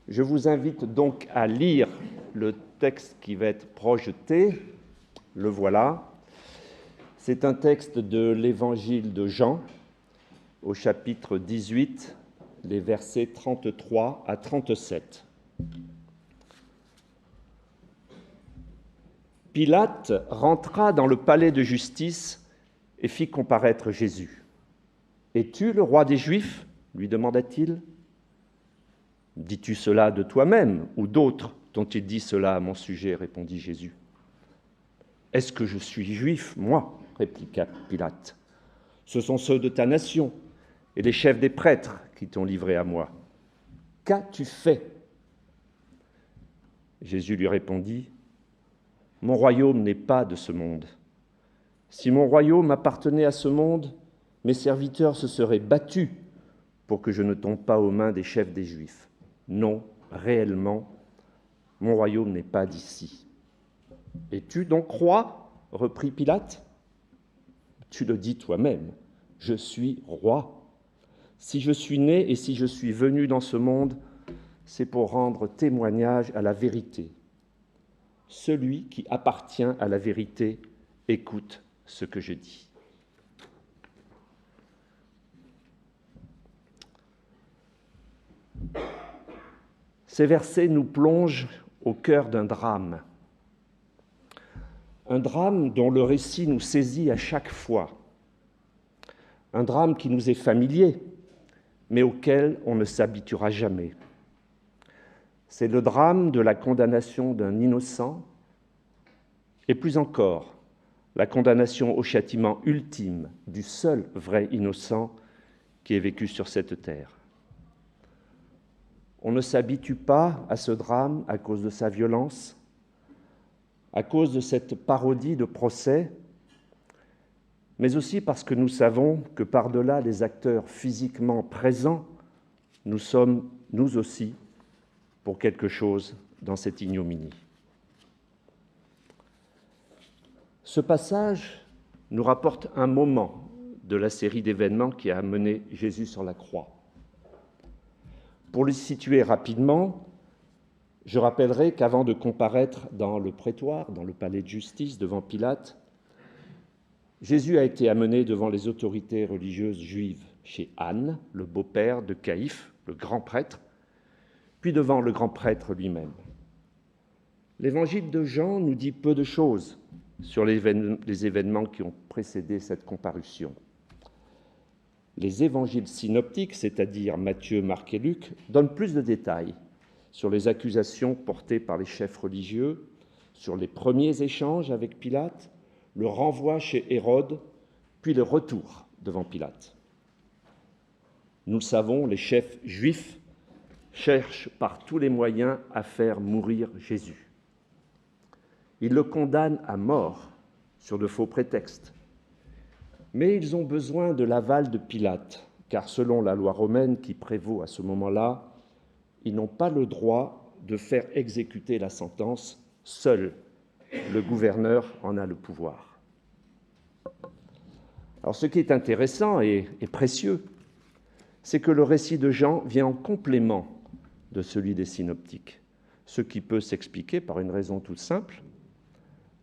Je vous invite donc à lire le texte qui va être projeté. Le voilà. C'est un texte de l'Évangile de Jean, au chapitre 18, les versets 33 à 37. Pilate rentra dans le palais de justice et fit comparaître Jésus. « Es-tu le roi des Juifs ?» lui demanda-t-il. « Dis-tu cela de toi-même ou d'autres t'ont-ils dit cela à mon sujet ?» répondit Jésus. « Est-ce que je suis juif, moi ?» répliqua Pilate. « Ce sont ceux de ta nation et les chefs des prêtres qui t'ont livré à moi. Qu'as-tu fait ?» Jésus lui répondit, « Mon royaume n'est pas de ce monde. Si mon royaume appartenait à ce monde, mes serviteurs se seraient battus pour que je ne tombe pas aux mains des chefs des Juifs. Non, réellement, mon royaume n'est pas d'ici. »« Es-tu donc roi ?» reprit Pilate. « Tu le dis toi-même, je suis roi. Si je suis né et si je suis venu dans ce monde, c'est pour rendre témoignage à la vérité. Celui qui appartient à la vérité écoute ce que je dis. » Ces versets nous plongent au cœur d'un drame. Un drame dont le récit nous saisit à chaque fois. Un drame qui nous est familier, mais auquel on ne s'habituera jamais. C'est le drame de la condamnation d'un innocent, et plus encore, la condamnation au châtiment ultime du seul vrai innocent qui ait vécu sur cette terre. On ne s'habitue pas à ce drame à cause de sa violence, à cause de cette parodie de procès, mais aussi parce que nous savons que par-delà les acteurs physiquement présents, nous sommes, nous aussi, pour quelque chose dans cette ignominie. Ce passage nous rapporte un moment de la série d'événements qui a amené Jésus sur la croix. Pour le situer rapidement, je rappellerai qu'avant de comparaître dans le prétoire, dans le palais de justice devant Pilate, Jésus a été amené devant les autorités religieuses juives, chez Anne, le beau-père de Caïphe, le grand prêtre, puis devant le grand prêtre lui-même. L'évangile de Jean nous dit peu de choses sur les événements qui ont précédé cette comparution. Les évangiles synoptiques, c'est-à-dire Matthieu, Marc et Luc, donnent plus de détails sur les accusations portées par les chefs religieux, sur les premiers échanges avec Pilate, le renvoi chez Hérode, puis le retour devant Pilate. Nous le savons, les chefs juifs cherchent par tous les moyens à faire mourir Jésus. Ils le condamnent à mort sur de faux prétextes. Mais ils ont besoin de l'aval de Pilate, car selon la loi romaine qui prévaut à ce moment-là, ils n'ont pas le droit de faire exécuter la sentence. Seul le gouverneur en a le pouvoir. Alors ce qui est intéressant et précieux, c'est que le récit de Jean vient en complément de celui des synoptiques, ce qui peut s'expliquer par une raison toute simple.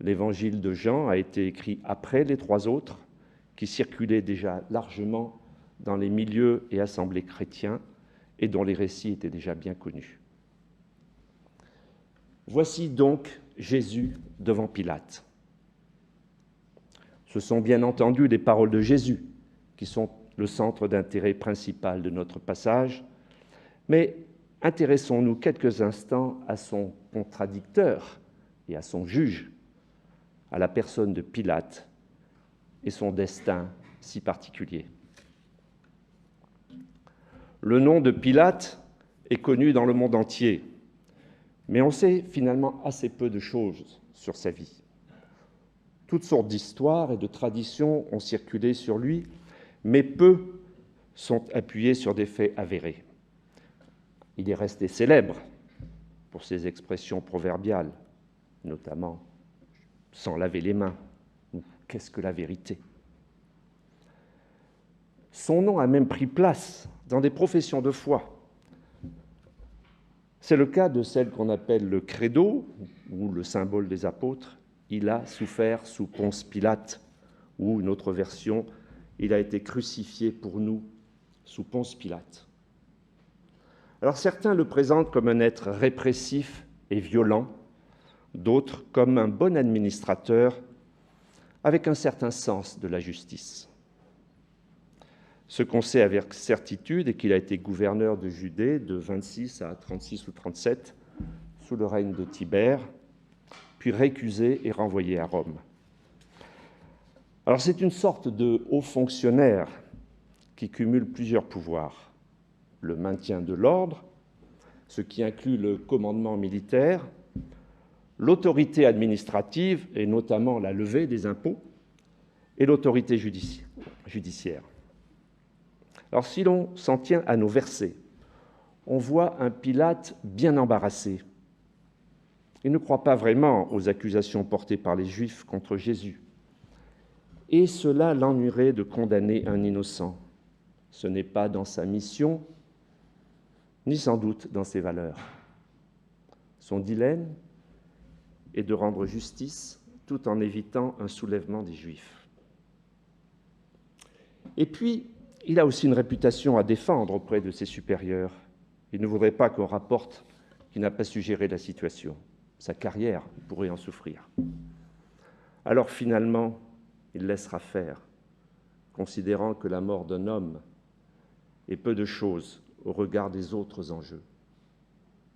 L'évangile de Jean a été écrit après les trois autres, qui circulaient déjà largement dans les milieux et assemblées chrétiens et dont les récits étaient déjà bien connus. Voici donc Jésus devant Pilate. Ce sont bien entendu les paroles de Jésus qui sont le centre d'intérêt principal de notre passage, mais intéressons-nous quelques instants à son contradicteur et à son juge, à la personne de Pilate et son destin si particulier. Le nom de Pilate est connu dans le monde entier, mais on sait finalement assez peu de choses sur sa vie. Toutes sortes d'histoires et de traditions ont circulé sur lui, mais peu sont appuyées sur des faits avérés. Il est resté célèbre pour ses expressions proverbiales, notamment « sans laver les mains » ou « qu'est-ce que la vérité ?» Son nom a même pris place dans des professions de foi. C'est le cas de celle qu'on appelle le credo, ou le symbole des apôtres. Il a souffert sous Ponce Pilate, ou une autre version, il a été crucifié pour nous sous Ponce Pilate. Alors certains le présentent comme un être répressif et violent, d'autres comme un bon administrateur avec un certain sens de la justice. Ce qu'on sait avec certitude est qu'il a été gouverneur de Judée de 26 à 36 ou 37 sous le règne de Tibère, puis récusé et renvoyé à Rome. Alors c'est une sorte de haut fonctionnaire qui cumule plusieurs pouvoirs. Le maintien de l'ordre, ce qui inclut le commandement militaire, l'autorité administrative, et notamment la levée des impôts, et l'autorité judiciaire. Alors si l'on s'en tient à nos versets, on voit un Pilate bien embarrassé. Il ne croit pas vraiment aux accusations portées par les Juifs contre Jésus. Et cela l'ennuierait de condamner un innocent. Ce n'est pas dans sa mission, ni sans doute dans ses valeurs. Son dilemme est de rendre justice tout en évitant un soulèvement des Juifs. Et puis, il a aussi une réputation à défendre auprès de ses supérieurs. Il ne voudrait pas qu'on rapporte qu'il n'a pas su gérer la situation. Sa carrière pourrait en souffrir. Alors finalement, il laissera faire, considérant que la mort d'un homme est peu de choses au regard des autres enjeux.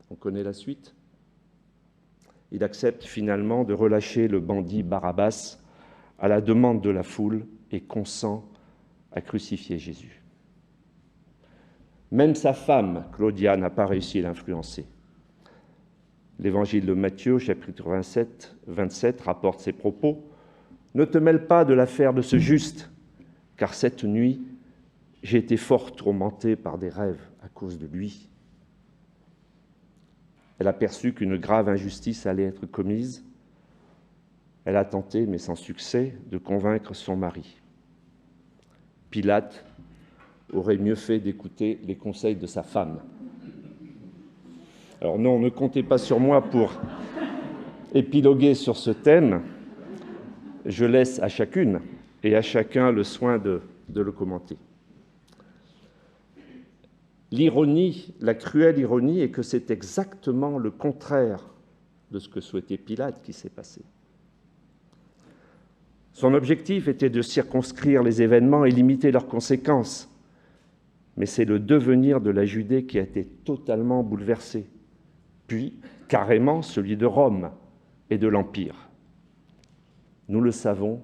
On connaît la suite ? Il accepte finalement de relâcher le bandit Barabbas à la demande de la foule et consent à crucifier Jésus. Même sa femme, Claudia, n'a pas réussi à l'influencer. L'Évangile de Matthieu, chapitre 27, rapporte ces propos. « Ne te mêle pas de l'affaire de ce juste, car cette nuit, j'ai été fort tourmentée par des rêves à cause de lui. » Elle a perçu qu'une grave injustice allait être commise. Elle a tenté, mais sans succès, de convaincre son mari. Pilate aurait mieux fait d'écouter les conseils de sa femme. Alors non, ne comptez pas sur moi pour épiloguer sur ce thème. Je laisse à chacune et à chacun le soin de le commenter. L'ironie, la cruelle ironie, est que c'est exactement le contraire de ce que souhaitait Pilate qui s'est passé. Son objectif était de circonscrire les événements et limiter leurs conséquences. Mais c'est le devenir de la Judée qui a été totalement bouleversé, puis carrément celui de Rome et de l'Empire. Nous le savons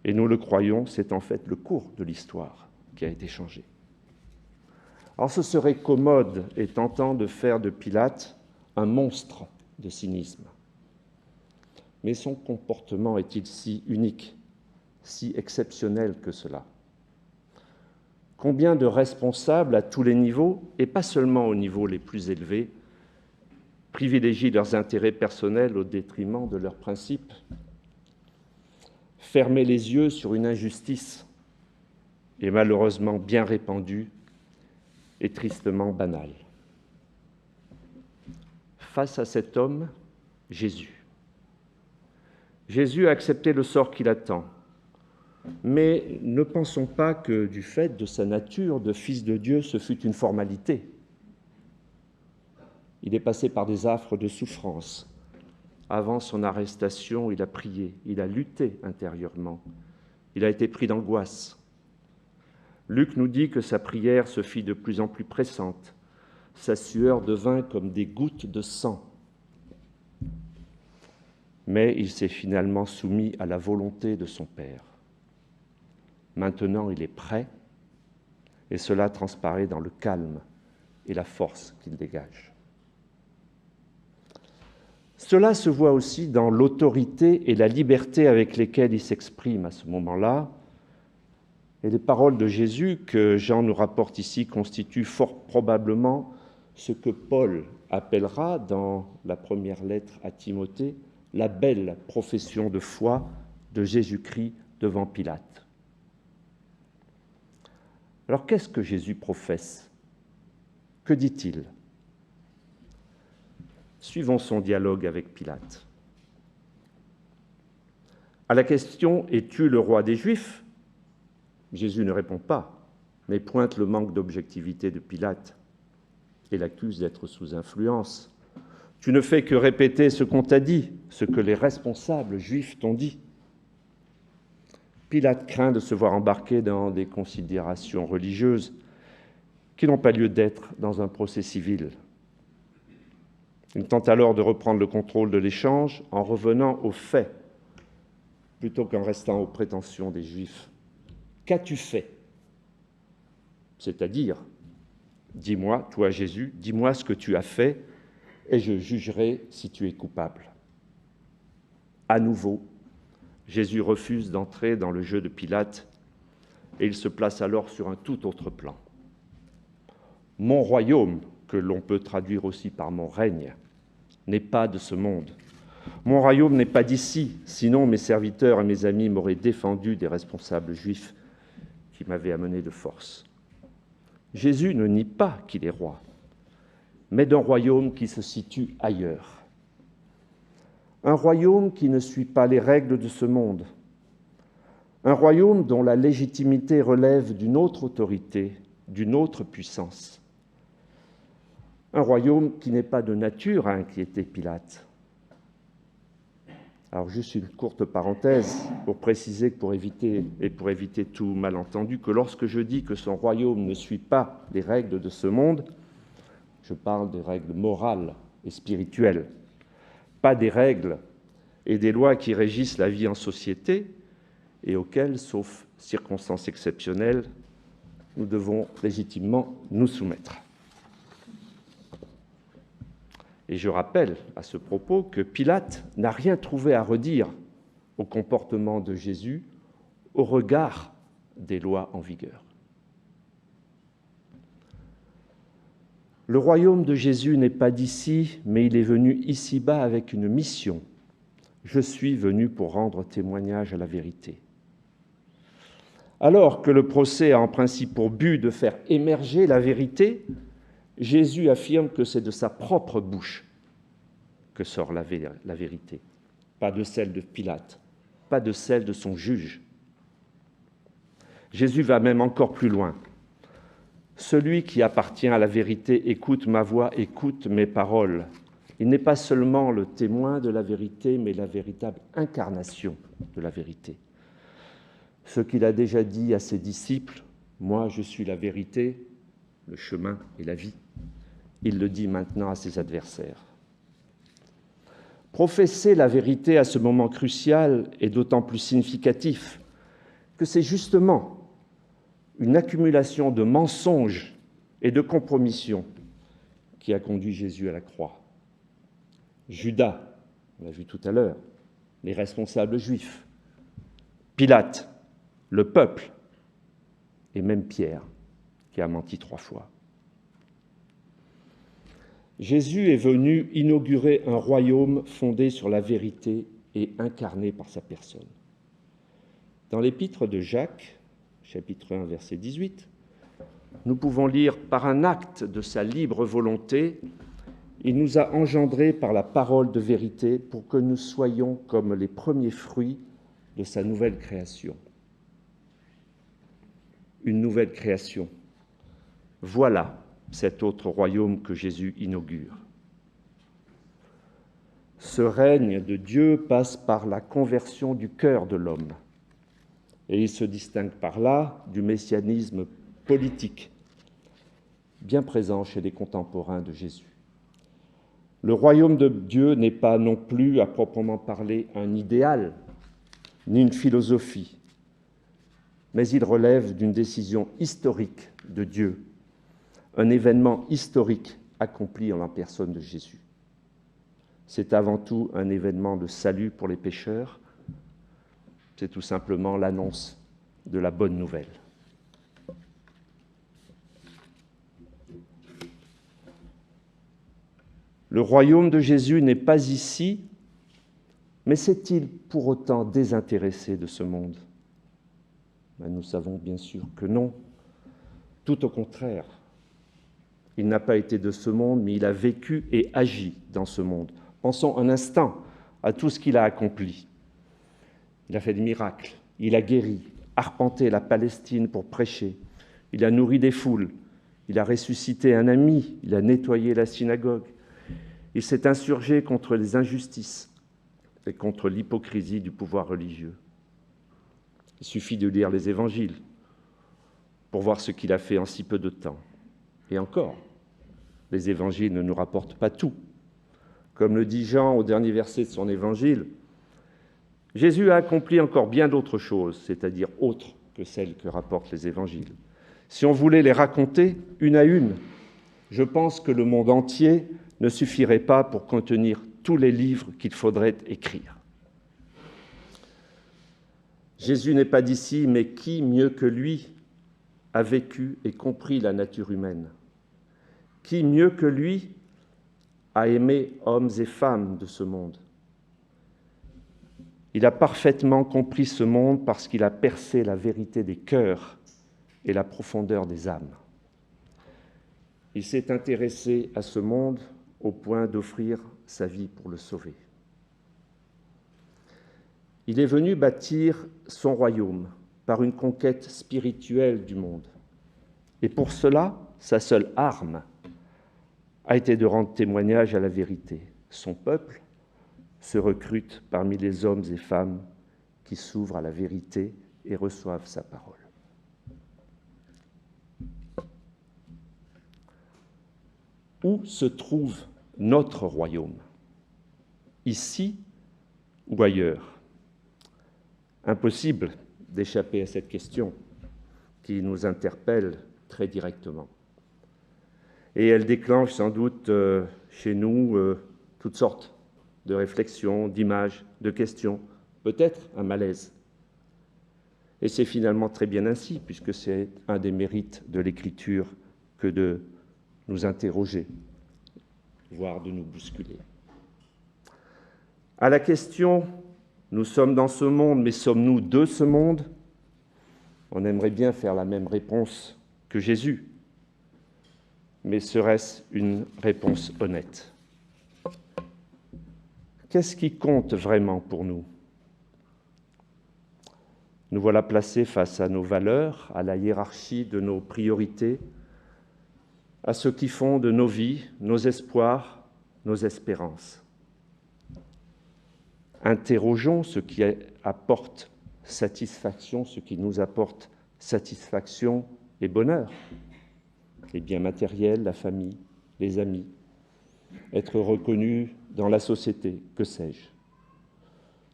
et nous le croyons, c'est en fait le cours de l'histoire qui a été changé. Alors ce serait commode et tentant de faire de Pilate un monstre de cynisme. Mais son comportement est-il si unique, si exceptionnel que cela ? Combien de responsables à tous les niveaux, et pas seulement aux niveaux les plus élevés, privilégient leurs intérêts personnels au détriment de leurs principes ? Fermer les yeux sur une injustice est malheureusement bien répandue et tristement banale. Face à cet homme, Jésus. Jésus a accepté le sort qui l'attend. Mais ne pensons pas que du fait de sa nature de fils de Dieu, ce fut une formalité. Il est passé par des affres de souffrance. Avant son arrestation, il a prié, il a lutté intérieurement. Il a été pris d'angoisse. Luc nous dit que sa prière se fit de plus en plus pressante. Sa sueur devint comme des gouttes de sang. Mais il s'est finalement soumis à la volonté de son Père. Maintenant, il est prêt, et cela transparaît dans le calme et la force qu'il dégage. Cela se voit aussi dans l'autorité et la liberté avec lesquelles il s'exprime à ce moment-là. Et les paroles de Jésus que Jean nous rapporte ici constituent fort probablement ce que Paul appellera dans la première lettre à Timothée la belle profession de foi de Jésus-Christ devant Pilate. Alors qu'est-ce que Jésus professe ? Que dit-il ? Suivons son dialogue avec Pilate. À la question « Es-tu le roi des Juifs ?», Jésus ne répond pas, mais pointe le manque d'objectivité de Pilate et l'accuse d'être sous influence. « Tu ne fais que répéter ce qu'on t'a dit, ce que les responsables juifs t'ont dit. » Pilate craint de se voir embarqué dans des considérations religieuses qui n'ont pas lieu d'être dans un procès civil. Il tente alors de reprendre le contrôle de l'échange en revenant aux faits, plutôt qu'en restant aux prétentions des Juifs. « Qu'as-tu fait ?» C'est-à-dire, dis-moi, toi Jésus, dis-moi ce que tu as fait et je jugerai si tu es coupable. À nouveau, Jésus refuse d'entrer dans le jeu de Pilate et il se place alors sur un tout autre plan. Mon royaume, que l'on peut traduire aussi par mon règne, n'est pas de ce monde. Mon royaume n'est pas d'ici, sinon mes serviteurs et mes amis m'auraient défendu des responsables juifs qui m'avaient amené de force. Jésus ne nie pas qu'il est roi, mais d'un royaume qui se situe ailleurs. Un royaume qui ne suit pas les règles de ce monde. Un royaume dont la légitimité relève d'une autre autorité, d'une autre puissance. Un royaume qui n'est pas de nature à inquiéter Pilate. Alors, juste une courte parenthèse pour préciser que pour éviter tout malentendu, que lorsque je dis que son royaume ne suit pas les règles de ce monde, je parle des règles morales et spirituelles, pas des règles et des lois qui régissent la vie en société et auxquelles, sauf circonstances exceptionnelles, nous devons légitimement nous soumettre. Et je rappelle à ce propos que Pilate n'a rien trouvé à redire au comportement de Jésus au regard des lois en vigueur. Le royaume de Jésus n'est pas d'ici, mais il est venu ici-bas avec une mission. Je suis venu pour rendre témoignage à la vérité. Alors que le procès a en principe pour but de faire émerger la vérité, Jésus affirme que c'est de sa propre bouche que sort la vérité, pas de celle de Pilate, pas de celle de son juge. Jésus va même encore plus loin. Celui qui appartient à la vérité écoute ma voix, écoute mes paroles. Il n'est pas seulement le témoin de la vérité, mais la véritable incarnation de la vérité. Ce qu'il a déjà dit à ses disciples, « Moi, je suis la vérité, le chemin et la vie », il le dit maintenant à ses adversaires. Professer la vérité à ce moment crucial est d'autant plus significatif que c'est justement une accumulation de mensonges et de compromissions qui a conduit Jésus à la croix. Judas, on l'a vu tout à l'heure, les responsables juifs, Pilate, le peuple, et même Pierre, qui a menti 3 fois. Jésus est venu inaugurer un royaume fondé sur la vérité et incarné par sa personne. Dans l'épître de Jacques, chapitre 1, verset 18, nous pouvons lire « Par un acte de sa libre volonté, il nous a engendrés par la parole de vérité pour que nous soyons comme les premiers fruits de sa nouvelle création. » Une nouvelle création. Voilà cet autre royaume que Jésus inaugure. Ce règne de Dieu passe par la conversion du cœur de l'homme. Et il se distingue par là du messianisme politique, bien présent chez les contemporains de Jésus. Le royaume de Dieu n'est pas non plus, à proprement parler, un idéal, ni une philosophie, mais il relève d'une décision historique de Dieu, un événement historique accompli en la personne de Jésus. C'est avant tout un événement de salut pour les pécheurs, c'est tout simplement l'annonce de la bonne nouvelle. Le royaume de Jésus n'est pas ici, mais s'est-il pour autant désintéressé de ce monde ? Nous savons bien sûr que non, tout au contraire. Il n'a pas été de ce monde, mais il a vécu et agi dans ce monde. Pensons un instant à tout ce qu'il a accompli. Il a fait des miracles, il a guéri, arpenté la Palestine pour prêcher, il a nourri des foules, il a ressuscité un ami, il a nettoyé la synagogue, il s'est insurgé contre les injustices et contre l'hypocrisie du pouvoir religieux. Il suffit de lire les évangiles pour voir ce qu'il a fait en si peu de temps. Et encore, les évangiles ne nous rapportent pas tout. Comme le dit Jean au dernier verset de son évangile, Jésus a accompli encore bien d'autres choses, c'est-à-dire autres que celles que rapportent les évangiles. Si on voulait les raconter une à une, je pense que le monde entier ne suffirait pas pour contenir tous les livres qu'il faudrait écrire. Jésus n'est pas d'ici, mais qui, mieux que lui, a vécu et compris la nature humaine? Qui, mieux que lui, a aimé hommes et femmes de ce monde? Il a parfaitement compris ce monde parce qu'il a percé la vérité des cœurs et la profondeur des âmes. Il s'est intéressé à ce monde au point d'offrir sa vie pour le sauver. Il est venu bâtir son royaume par une conquête spirituelle du monde. Et pour cela, sa seule arme a été de rendre témoignage à la vérité. Son peuple se recrute parmi les hommes et femmes qui s'ouvrent à la vérité et reçoivent sa parole. Où se trouve notre royaume? Ici ou ailleurs? Impossible d'échapper à cette question qui nous interpelle très directement. Et elle déclenche sans doute chez nous toutes sortes de réflexions, d'images, de questions, peut-être un malaise. Et c'est finalement très bien ainsi, puisque c'est un des mérites de l'Écriture que de nous interroger, voire de nous bousculer. À la question « Nous sommes dans ce monde, mais sommes-nous de ce monde ?» on aimerait bien faire la même réponse que Jésus. Mais serait-ce une réponse honnête? Qu'est-ce qui compte vraiment pour nous? Nous voilà placés face à nos valeurs, à la hiérarchie de nos priorités, à ce qui fonde nos vies, nos espoirs, nos espérances. Interrogeons ce qui apporte satisfaction, ce qui nous apporte satisfaction et bonheur. Les biens matériels, la famille, les amis, être reconnu dans la société, que sais-je.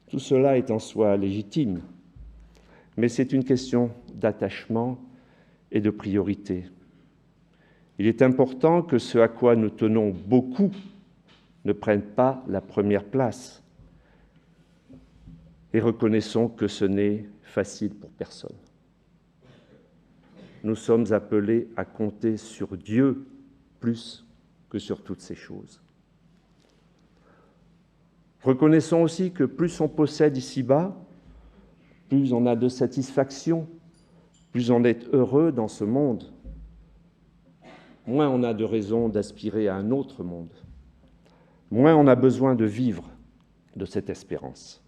Tout cela est en soi légitime, mais c'est une question d'attachement et de priorité. Il est important que ce à quoi nous tenons beaucoup ne prenne pas la première place. Et reconnaissons que ce n'est facile pour personne. Nous sommes appelés à compter sur Dieu plus que sur toutes ces choses. Reconnaissons aussi que plus on possède ici-bas, plus on a de satisfaction, plus on est heureux dans ce monde, moins on a de raisons d'aspirer à un autre monde, moins on a besoin de vivre de cette espérance.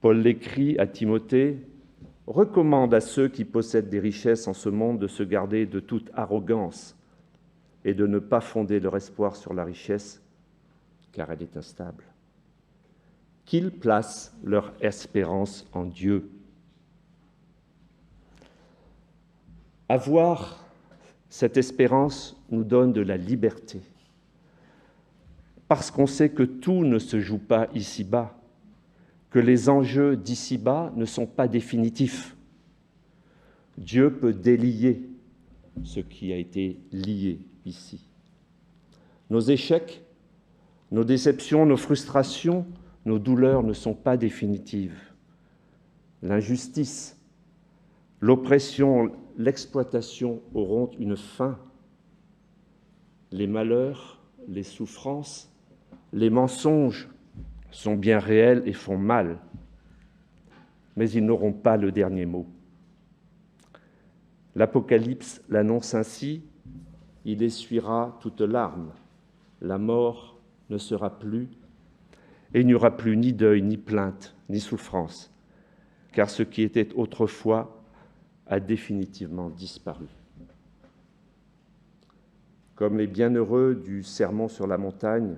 Paul l'écrit à Timothée, recommande à ceux qui possèdent des richesses en ce monde de se garder de toute arrogance et de ne pas fonder leur espoir sur la richesse, car elle est instable. Qu'ils placent leur espérance en Dieu. Avoir cette espérance nous donne de la liberté, parce qu'on sait que tout ne se joue pas ici-bas, que les enjeux d'ici-bas ne sont pas définitifs. Dieu peut délier ce qui a été lié ici. Nos échecs, nos déceptions, nos frustrations, nos douleurs ne sont pas définitives. L'injustice, l'oppression, l'exploitation auront une fin. Les malheurs, les souffrances, les mensonges sont bien réels et font mal, mais ils n'auront pas le dernier mot. L'Apocalypse l'annonce ainsi, il essuiera toute larme. La mort ne sera plus, et il n'y aura plus ni deuil, ni plainte, ni souffrance, car ce qui était autrefois a définitivement disparu. Comme les bienheureux du Sermon sur la montagne,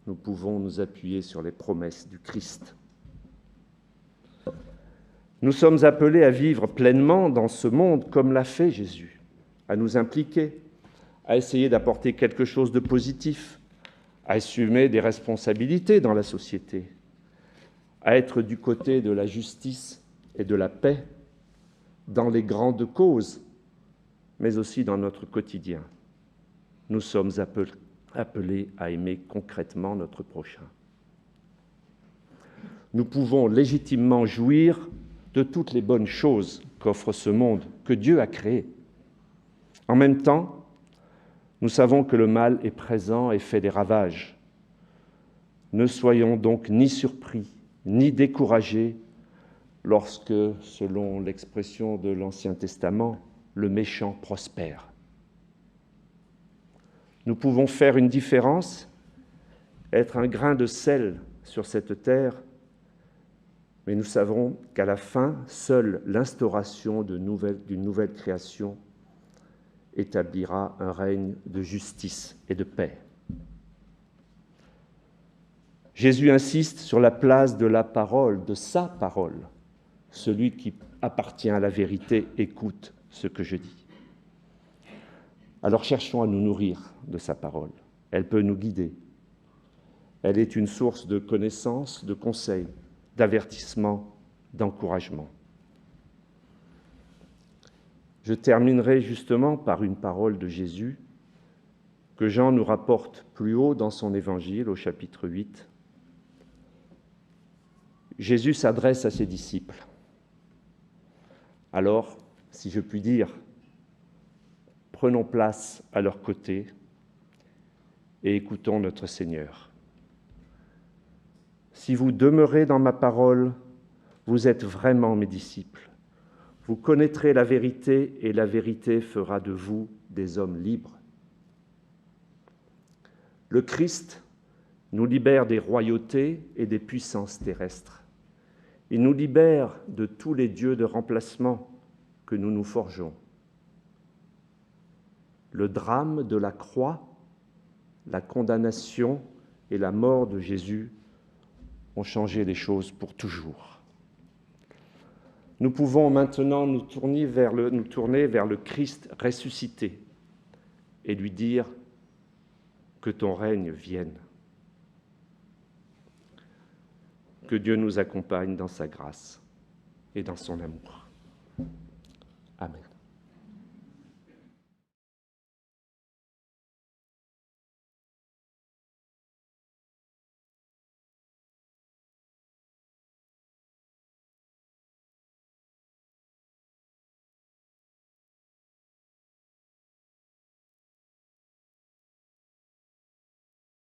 nous pouvons nous appuyer sur les promesses du Christ. Nous sommes appelés à vivre pleinement dans ce monde comme l'a fait Jésus, à nous impliquer, à essayer d'apporter quelque chose de positif, à assumer des responsabilités dans la société, à être du côté de la justice et de la paix, dans les grandes causes, mais aussi dans notre quotidien. Nous sommes appelés à aimer concrètement notre prochain. Nous pouvons légitimement jouir de toutes les bonnes choses qu'offre ce monde, que Dieu a créé. En même temps, nous savons que le mal est présent et fait des ravages. Ne soyons donc ni surpris, ni découragés lorsque, selon l'expression de l'Ancien Testament, le méchant prospère. Nous pouvons faire une différence, être un grain de sel sur cette terre, mais nous savons qu'à la fin, seule l'instauration d'une nouvelle création établira un règne de justice et de paix. Jésus insiste sur la place de la parole, de sa parole. Celui qui appartient à la vérité écoute ce que je dis. Alors cherchons à nous nourrir de sa parole. Elle peut nous guider. Elle est une source de connaissances, de conseils, d'avertissements, d'encouragement. Je terminerai justement par une parole de Jésus que Jean nous rapporte plus haut dans son évangile, au chapitre 8. Jésus s'adresse à ses disciples. Alors, si je puis dire, prenons place à leur côté et écoutons notre Seigneur. Si vous demeurez dans ma parole, vous êtes vraiment mes disciples. Vous connaîtrez la vérité et la vérité fera de vous des hommes libres. Le Christ nous libère des royautés et des puissances terrestres. Il nous libère de tous les dieux de remplacement que nous nous forgeons. Le drame de la croix, la condamnation et la mort de Jésus ont changé les choses pour toujours. Nous pouvons maintenant nous tourner vers le Christ ressuscité et lui dire que ton règne vienne. Que Dieu nous accompagne dans sa grâce et dans son amour. Amen.